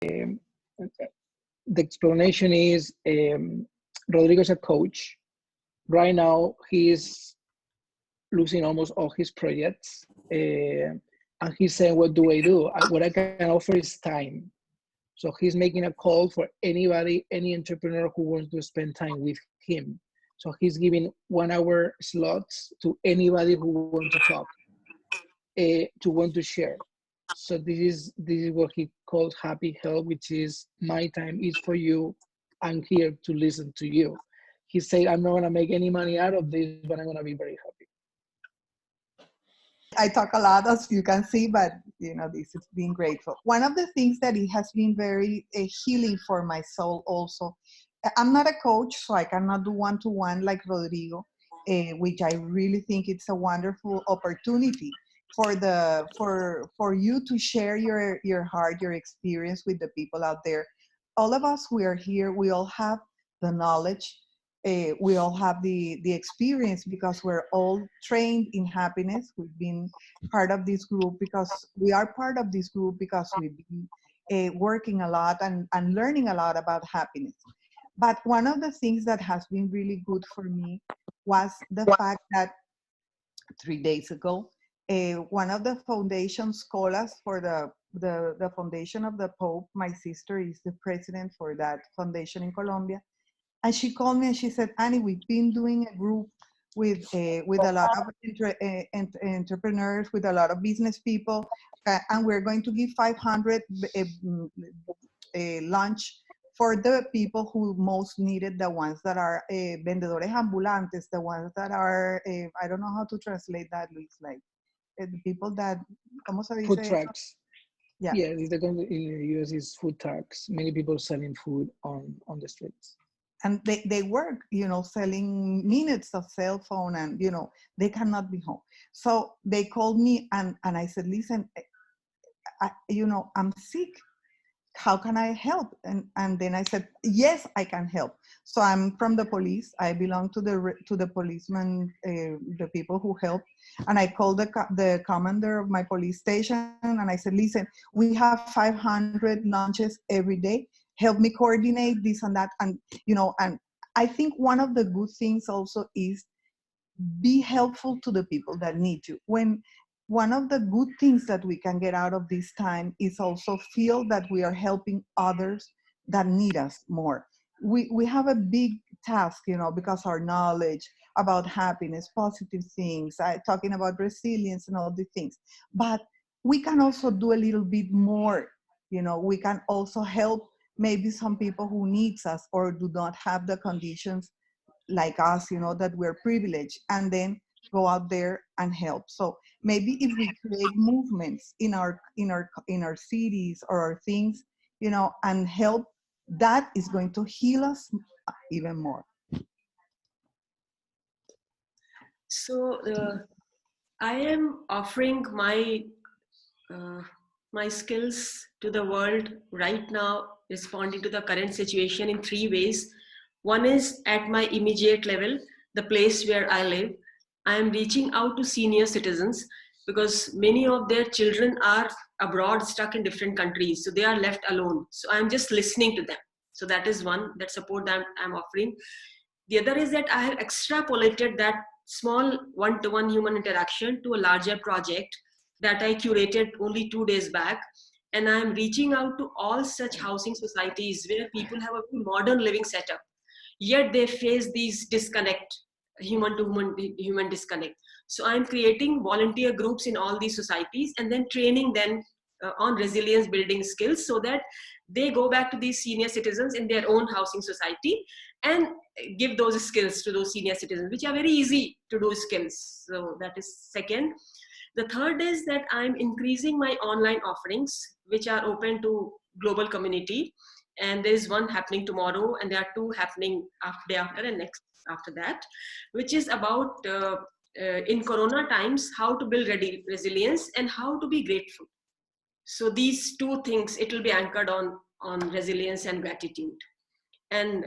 the explanation is Rodrigo's a coach. Right now, he is losing almost all his projects. And he's saying, what do I do? What I can offer is time. So he's making a call for anybody, any entrepreneur who wants to spend time with him. So he's giving 1 hour slots to anybody who wants to talk, to want to share. So this is what he calls happy help, which is my time is for you. I'm here to listen to you. He said, I'm not gonna make any money out of this, but I'm gonna be very happy. I talk a lot, as you can see, but you know, this is being grateful. One of the things that it has been very healing for my soul also. I'm not a coach, so I cannot do one-to-one like Rodrigo, which I really think it's a wonderful opportunity for you to share your heart, your experience with the people out there. All of us who are here, we all have the knowledge. We all have the experience because we're all trained in happiness. We've been part of this group because we are part of this group because we've been working a lot and learning a lot about happiness. But one of the things that has been really good for me was the fact that 3 days ago, one of the foundation scholars for the foundation of the Pope, my sister is the president for that foundation in Colombia. And she called me and she said, Annie, we've been doing a group with a lot of entrepreneurs, with a lot of business people, and we're going to give 500 lunch for the people who most needed, the ones that are vendedores ambulantes, the ones that are, I don't know how to translate that, Luis, like the people that, ¿cómo se dice? Food trucks. Yeah. Yeah, in the US is food trucks. Many people selling food on the streets. And they work, you know, selling minutes of cell phone, and, you know, they cannot be home. So they called me and I said, listen, you know, I'm sick. How can I help? And then I said, yes, I can help. So I'm from the police. I belong to the policemen, the people who help. And I called the commander of my police station and I said, listen, we have 500 lunches every day. Help me coordinate this and that. And, you know, and I think one of the good things also is be helpful to the people that need you. When one of the good things that we can get out of this time is also feel that we are helping others that need us more. We have a big task, you know, because our knowledge about happiness, positive things, talking about resilience and all these things. But we can also do a little bit more, you know, we can also help maybe some people who needs us or do not have the conditions like us, you know, that we're privileged, and then go out there and help. So maybe if we create movements in our cities or our things, you know, and help, that is going to heal us even more. So I am offering my my skills to the world right now, responding to the current situation in 3 ways. One is at my immediate level, the place where I live. I am reaching out to senior citizens because many of their children are abroad, stuck in different countries. So they are left alone. So I'm just listening to them. So that is one, that support that I'm offering. The other is that I have extrapolated that small one-to-one human interaction to a larger project that I curated only 2 days back. And I'm reaching out to all such housing societies where people have a modern living setup, yet they face these disconnect, human to human disconnect. So I'm creating volunteer groups in all these societies and then training them on resilience building skills so that they go back to these senior citizens in their own housing society and give those skills to those senior citizens, which are very easy to do skills. So that is second. The third is that I'm increasing my online offerings, which are open to global community. And there is one happening tomorrow, and there are 2 happening day after and next after that, which is about in Corona times, how to build resilience and how to be grateful. So these 2 things, it will be anchored on resilience and gratitude. And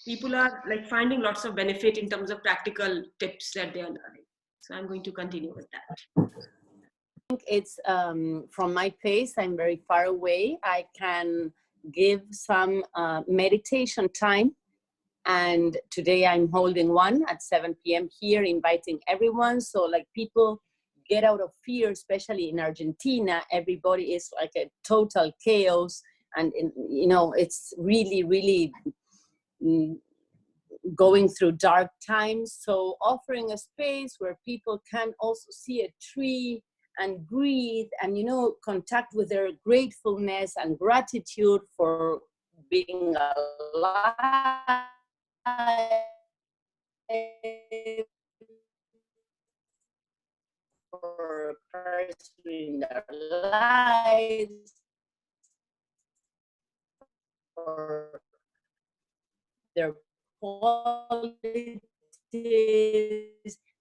people are like finding lots of benefit in terms of practical tips that they are learning. So I'm going to continue with that. It's from my place, I'm very far away. I can give some meditation time. And today I'm holding one at 7 p.m. here, inviting everyone. So like people get out of fear, especially in Argentina. Everybody is like a total chaos. And, you know, it's really, really going through dark times. So offering a space where people can also see a tree and breathe and, you know, contact with their gratefulness and gratitude for being alive, for pursuing their lives, for their qualities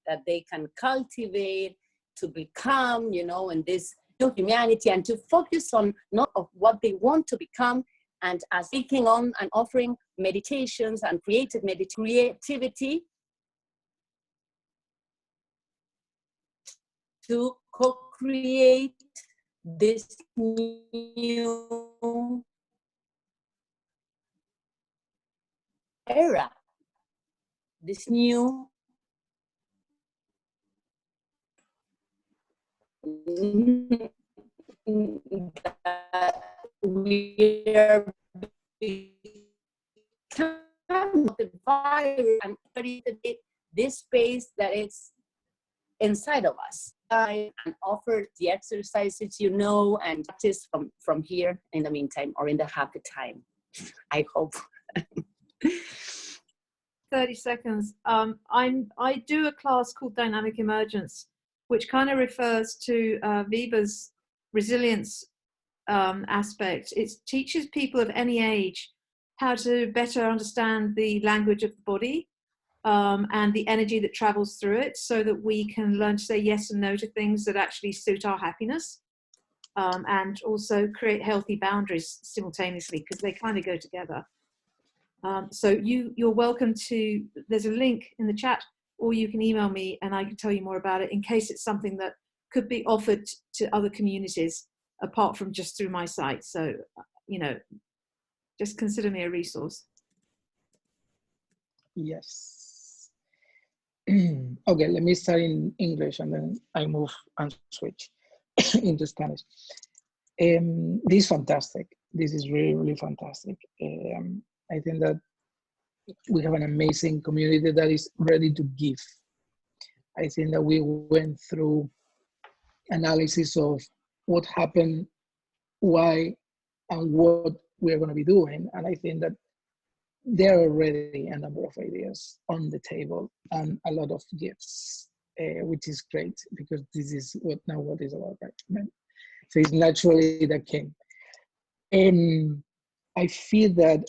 that they can cultivate to become, you know, in this new humanity, and to focus on not of what they want to become, and as taking on and offering meditations and creativity to co-create this new era, this new that we are becoming the virus and this space that is inside of us, and offer the exercises, you know, and practice from here in the meantime, or in the happy time, I hope. 30 seconds. I do a class called Dynamic Emergence, which kind of refers to Viva's resilience aspect. It teaches people of any age how to better understand the language of the body and the energy that travels through it, so that we can learn to say yes and no to things that actually suit our happiness, and also create healthy boundaries simultaneously, because they kind of go together. So you're welcome to, there's a link in the chat, or you can email me and I can tell you more about it, in case it's something that could be offered to other communities apart from just through my site. So, you know, just consider me a resource. Yes. Okay, let me start in English and then I move and switch into Spanish. This is fantastic. This is really, really fantastic. I think that we have an amazing community that is ready to give. I think that we went through analysis of what happened, why, and what we're going to be doing. And I think that there are already a number of ideas on the table and a lot of gifts, which is great, because this is what is about, right? So it's naturally that came. I feel that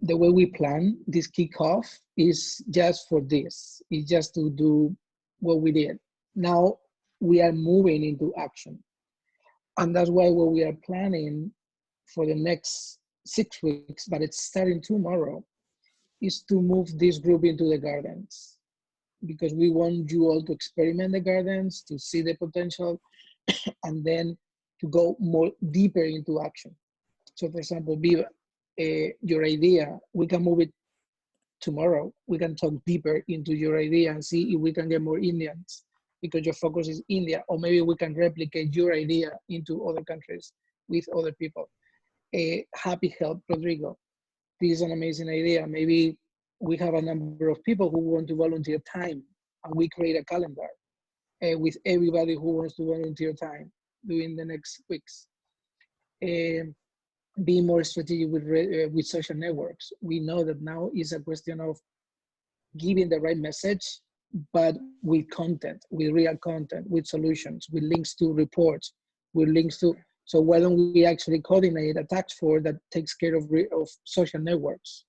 the way we plan this kickoff is just for this. It's just to do what we did. Now we are moving into action. And that's why what we are planning for the next 6 weeks, but it's starting tomorrow, is to move this group into the gardens, because we want you all to experiment the gardens, to see the potential, and then to go more deeper into action. So for example, Viva, your idea, we can move it tomorrow. We can talk deeper into your idea and see if we can get more Indians, because your focus is India, or maybe we can replicate your idea into other countries with other people. Happy Help, Rodrigo. This is an amazing idea. Maybe we have a number of people who want to volunteer time, and we create a calendar with everybody who wants to volunteer time during the next weeks. Be more strategic with social networks. We know that now is a question of giving the right message, but with content, with real content, with solutions, with links to reports, with links to, so why don't we actually coordinate a task force that takes care of social networks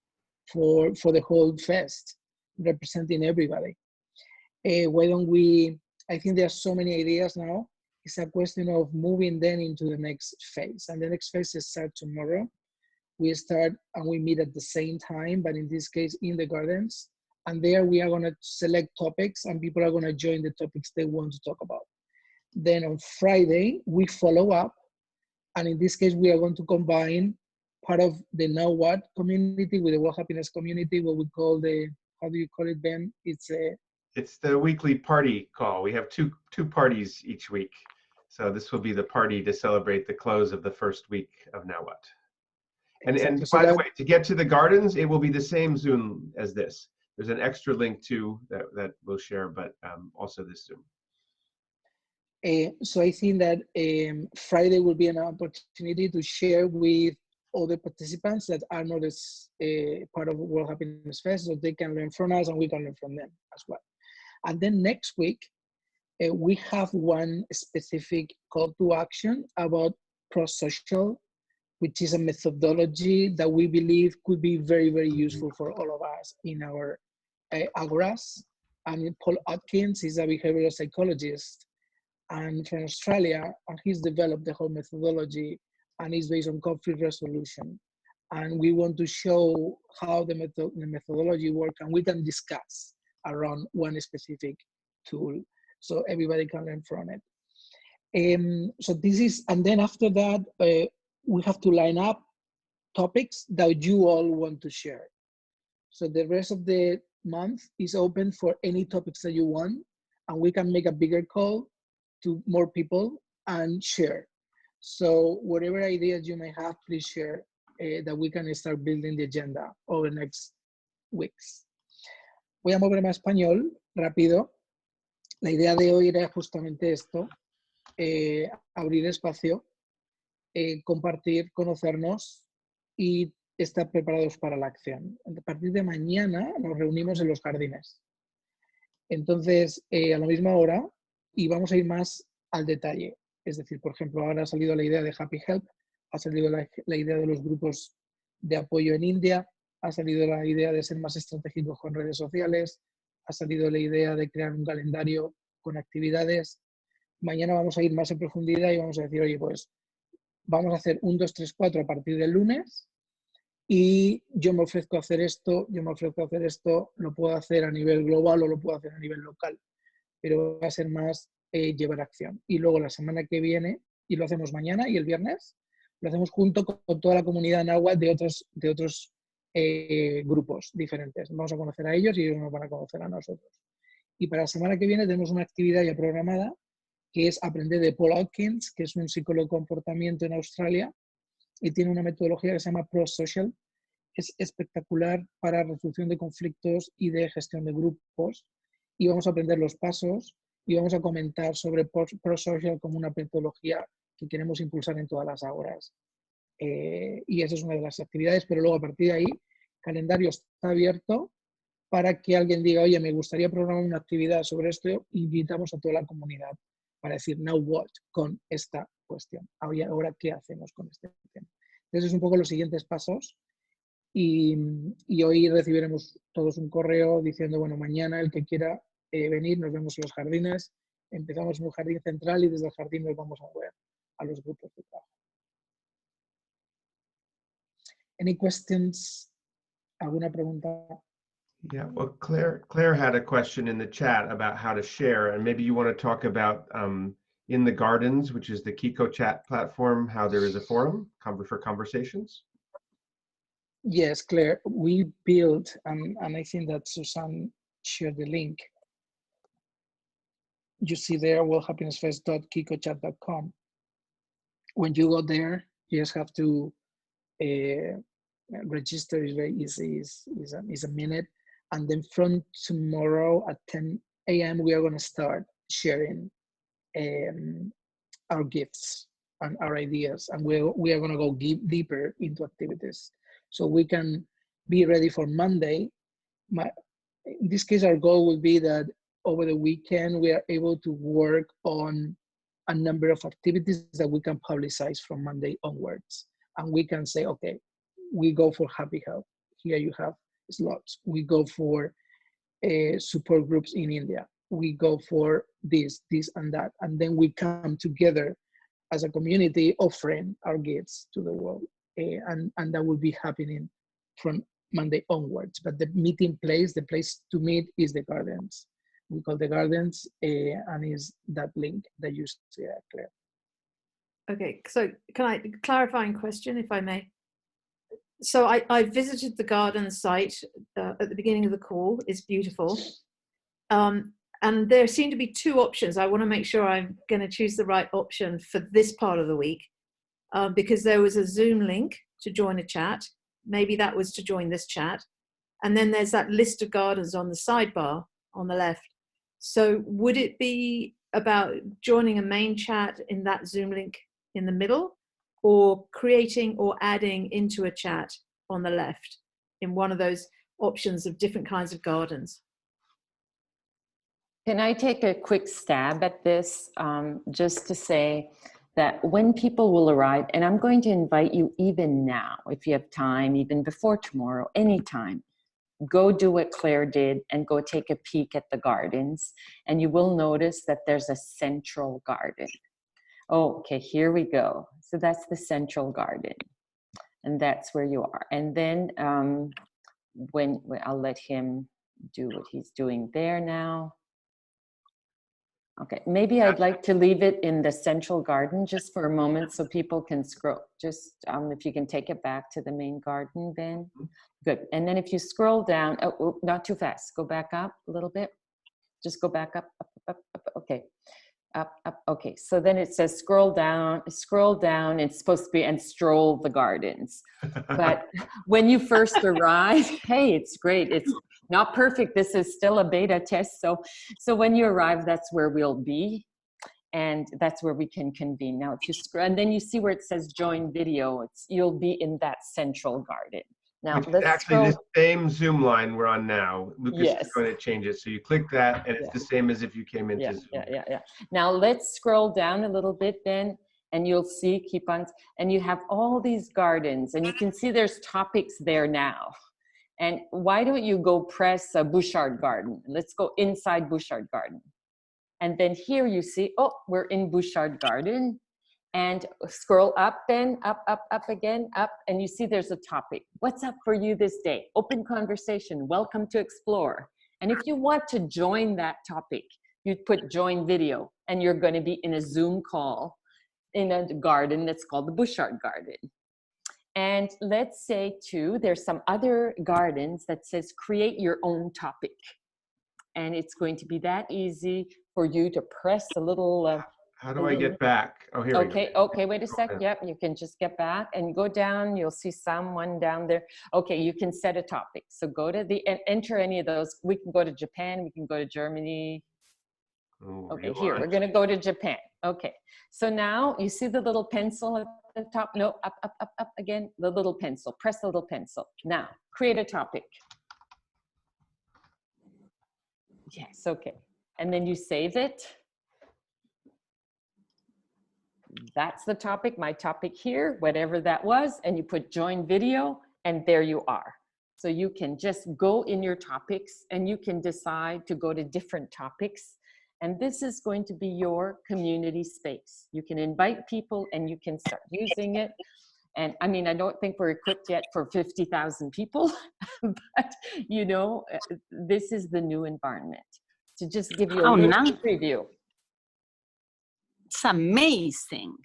for the whole fest, representing everybody? Why don't we, I think there are so many ideas now. It's a question of moving then into the next phase. And the next phase is start tomorrow. We start and we meet at the same time, but in this case, in the gardens. And there we are going to select topics, and people are going to join the topics they want to talk about. Then on Friday, we follow up And in this case, we are going to combine part of the Now What community with the World Happiness community, what we call the, how do you call it, Ben? It's the weekly party call. We have two parties each week. So this will be the party to celebrate the close of the first week of Now What. And by the way, to get to the gardens, it will be the same Zoom as this. There's an extra link too that we'll share, but also this Zoom. So I think that Friday will be an opportunity to share with other participants that are not as part of World Happiness Fest, so they can learn from us and we can learn from them as well. And then next week, we have one specific call to action about pro-social, which is a methodology that we believe could be very, very useful for all of us in our agoras. And Paul Atkins is a behavioral psychologist and from Australia, and he's developed the whole methodology, and it's based on conflict resolution. And we want to show how the methodology works, and we can discuss around one specific tool, so everybody can learn from it. So this is, and then after that, we have to line up topics that you all want to share. So the rest of the month is open for any topics that you want, and we can make a bigger call to more people and share. So whatever ideas you may have, please share that we can start building the agenda over the next weeks. Voy a moverme a español rápido. La idea de hoy era justamente esto, abrir espacio, compartir, conocernos y estar preparados para la acción. A partir de mañana nos reunimos en los jardines. Entonces, a la misma hora, y vamos a ir más al detalle. Es decir, por ejemplo, ahora ha salido la idea de Happy Help, ha salido la idea de los grupos de apoyo en India, ha salido la idea de ser más estratégicos con redes sociales, ha salido la idea de crear un calendario con actividades. Mañana vamos a ir más en profundidad y vamos a decir, oye, pues vamos a hacer 1, 2, 3, 4 a partir del lunes y yo me ofrezco a hacer esto, lo puedo hacer a nivel global o lo puedo hacer a nivel local, pero va a ser más llevar acción. Y luego la semana que viene, y lo hacemos mañana y el viernes, lo hacemos junto con toda la comunidad náhuatl de otros grupos diferentes. Vamos a conocer a ellos y ellos nos van a conocer a nosotros. Y para la semana que viene tenemos una actividad ya programada que es aprender de Paul Atkins, que es un psicólogo de comportamiento en Australia y tiene una metodología que se llama Pro-Social. Es espectacular para resolución de conflictos y de gestión de grupos. Y vamos a aprender los pasos y vamos a comentar sobre Pro-Social como una metodología que queremos impulsar en todas las horas. Y esa es una de las actividades, pero luego a partir de ahí, el calendario está abierto para que alguien diga, oye, me gustaría programar una actividad sobre esto, invitamos a toda la comunidad para decir, now what, con esta cuestión. Ahora, ¿qué hacemos con este tema? Entonces, es un poco los siguientes pasos. Y hoy recibiremos todos un correo diciendo, bueno, mañana el que quiera venir, nos vemos en los jardines. Empezamos en un jardín central y desde el jardín nos vamos a mover a los grupos de trabajo. Any questions? ¿Alguna pregunta? Yeah, well, Claire had a question in the chat about how to share, and maybe you want to talk about in the Gardens, which is the Kiko chat platform, how there is a forum for conversations. Yes, Claire, we built, and I think that Susan shared the link. You see there, worldhappinessfest.kikochat.com. When you go there, you just have to register. Is very easy. Is a minute, and then from tomorrow at 10 a.m. we are going to start sharing our gifts and our ideas, and we are going to go deeper into activities, so we can be ready for Monday. In this case, our goal will be that over the weekend we are able to work on a number of activities that we can publicize from Monday onwards, and we can say, okay, we go for Happy Health. Here you have slots. We go for support groups in India. We go for this, and that, and then we come together as a community offering our gifts to the world, and that will be happening from Monday onwards. But the meeting place, the place to meet is the Gardens. We call the Gardens, and is that link that you see there, Claire. Okay, so can I clarifying question, if I may? So I visited the garden site at the beginning of the call. It's beautiful. And there seem to be two options. I want to make sure I'm going to choose the right option for this part of the week, because there was a Zoom link to join a chat. Maybe that was to join this chat. And then there's that list of gardens on the sidebar on the left. So would it be about joining a main chat in that Zoom link in the middle, or creating or adding into a chat on the left in one of those options of different kinds of gardens? Can I take a quick stab at this, just to say that when people will arrive, and I'm going to invite you even now, if you have time, even before tomorrow, anytime, go do what Claire did and go take a peek at the gardens, and you will notice that there's a central garden. Oh, okay, here we go. So that's the central garden, and that's where you are. And then when I'll let him do what he's doing there now. Okay, maybe I'd like to leave it in the central garden just for a moment so people can scroll. Just if you can take it back to the main garden, Ben. Good. And then if you scroll down, oh, not too fast. Go back up a little bit. Just go back up, up, up, up. Okay. Up, up. Okay. So then it says scroll down. It's supposed to be and stroll the gardens. But when you first arrive, hey, it's great. It's not perfect. This is still a beta test. So when you arrive, that's where we'll be. And that's where we can convene. Now, if you scroll, and then you see where it says join video, you'll be in that central garden. Now, which is actually the same Zoom line we're on now. Lucas is going to change it. So you click that, and it's the same as if you came into Zoom. Yeah. Now, let's scroll down a little bit, Ben, and you'll see, keep on, and you have all these gardens, and you can see there's topics there now. And why don't you go press a Bouchard garden? Let's go inside Bouchard garden. And then here you see, oh, we're in Bouchard garden. And scroll up, then up, up, up again, up, and you see there's a topic. What's up for you this day? Open conversation, welcome to explore. And if you want to join that topic, you'd put join video, and you're going to be in a Zoom call in a garden that's called the Bouchard garden. And let's say too, there's some other gardens that says create your own topic. And it's going to be that easy for you to press a little how do I get back? Oh, here we go. Okay, wait a sec. Yep, you can just get back and go down. You'll see someone down there. Okay, you can set a topic. So go to and enter any of those. We can go to Japan. We can go to Germany. Okay, here, we're going to go to Japan. Okay, so now you see the little pencil at the top? No, up, up, up, up again. The little pencil. Press the little pencil. Now, create a topic. Yes, okay. And then you save it. That's the topic, my topic here, whatever that was, and you put join video, and there you are. So you can just go in your topics, and you can decide to go to different topics, and this is going to be your community space. You can invite people, and you can start using it. And I mean, I don't think we're equipped yet for 50,000 people, but you know, this is the new environment. To just give you a little preview. It's amazing.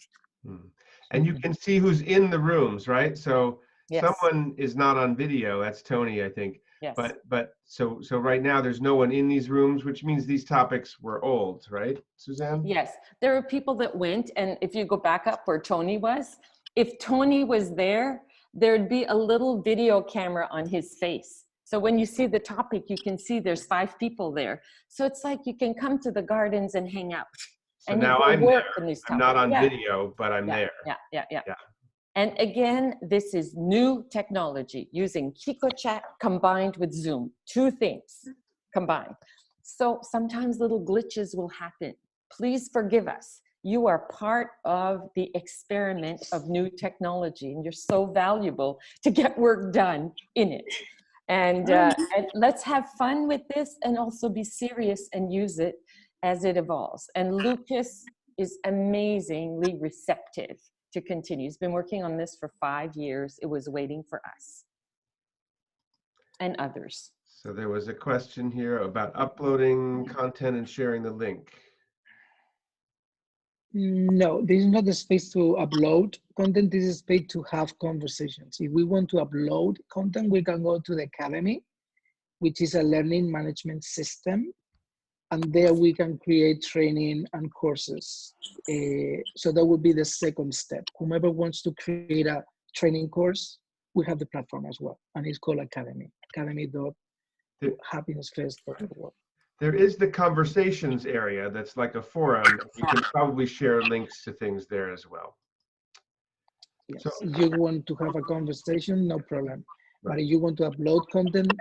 And you can see who's in the rooms, right? So someone is not on video. That's Tony, I think. Yes. But so right now there's no one in these rooms, which means these topics were old, right, Suzanne? Yes. There are people that went, and if you go back up where Tony was, if Tony was there, there'd be a little video camera on his face. So when you see the topic, you can see there's 5 people there. So it's like you can come to the gardens and hang out. So and now I'm there. I'm not on yeah. video, but I'm there. Yeah. And again, this is new technology using KikoChat combined with Zoom. 2 things combined. So sometimes little glitches will happen. Please forgive us. You are part of the experiment of new technology, and you're so valuable to get work done in it. And let's have fun with this, and also be serious and use it as it evolves. And Lucas is amazingly receptive to continue. He's been working on this for 5 years. It was waiting for us and others. So there was a question here about uploading content and sharing the link. No, this is not the space to upload content. This is space to have conversations. If we want to upload content, we can go to the academy, which is a learning management system. And there we can create training and courses. So that would be the second step. Whomever wants to create a training course, we have the platform as well. And it's called Academy, academy.happinessfest.org. There is the conversations area that's like a forum. You can probably share links to things there as well. Yes, So, if you want to have a conversation, no problem. But if you want to upload content,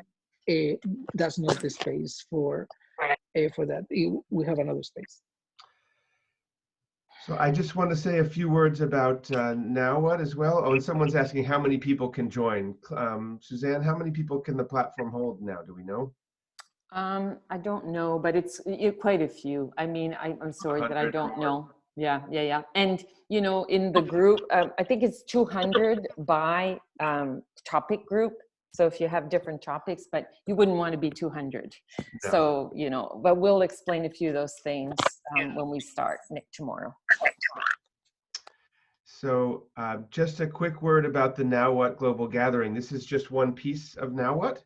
that's not the space for that. We have another space. So I just want to say a few words about Now What as well. Oh, and someone's asking how many people can join. Suzanne, how many people can the platform hold now? Do we know? I don't know, but it's quite a few. I mean, I'm sorry that I don't know. Yeah. And, you know, in the group, I think it's 200 by topic group. So if you have different topics, but you wouldn't want to be 200. No. So, you know, but we'll explain a few of those things when we start tomorrow. So just a quick word about the Now What Global Gathering. This is just one piece of Now What.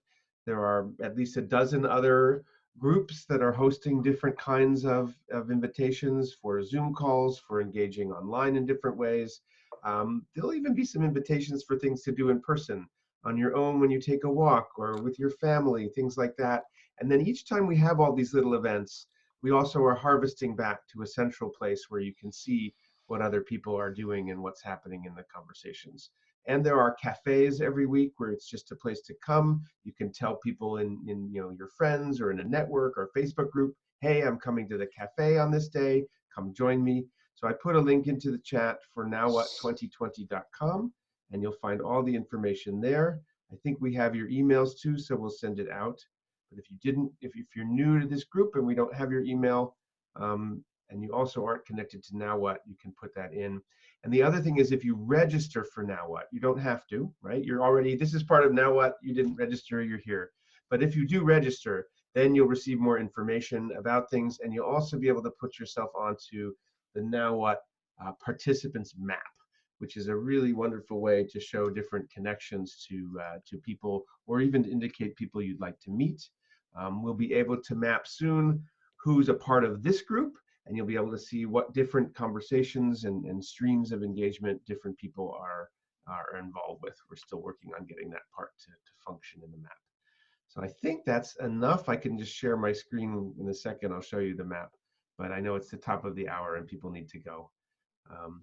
There are at least a dozen other groups that are hosting different kinds of invitations for Zoom calls, for engaging online in different ways. There'll even be some invitations for things to do in person, on your own when you take a walk, or with your family, things like that. And then each time we have all these little events, we also are harvesting back to a central place where you can see what other people are doing and what's happening in the conversations. And there are cafes every week where it's just a place to come. You can tell people in you know, your friends or in a network or Facebook group, hey, I'm coming to the cafe on this day, come join me. So I put a link into the chat for nowwhat2020.com, and you'll find all the information there. I think we have your emails too, so we'll send it out. But if you didn't, if you're new to this group and we don't have your email, and you also aren't connected to Now What, you can put that in. And the other thing is, if you register for Now What, you don't have to, right? You're already, this is part of Now What, you didn't register, you're here. But if you do register, then you'll receive more information about things, and you'll also be able to put yourself onto the Now What participants map, which is a really wonderful way to show different connections to people, or even to indicate people you'd like to meet. We'll be able to map soon who's a part of this group, and you'll be able to see what different conversations and streams of engagement different people are involved with. We're still working on getting that part to function in the map. So I think that's enough. I can just share my screen in a second. I'll show you the map, but I know it's the top of the hour and people need to go.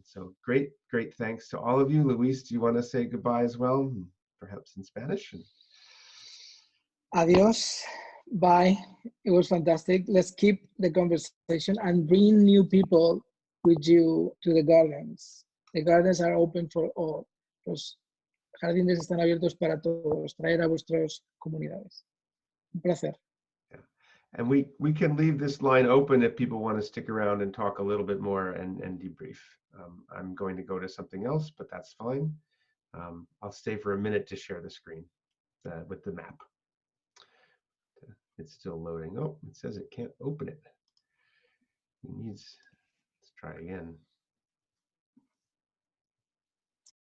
So great thanks to all of you. Luis, do you want to say goodbye as well? Perhaps in Spanish? Adios. Bye. It was fantastic. Let's keep the conversation and bring new people with you to the gardens. The gardens are open for all. Los jardines están abiertos para todos. Traer a vuestras comunidades. Un placer. Yeah. And we can leave this line open if people want to stick around and talk a little bit more and debrief. I'm going to go to something else, but that's fine. I'll stay for a minute to share the screen with the map. It's still loading. Oh, it says it can't open it. It needs, let's try again.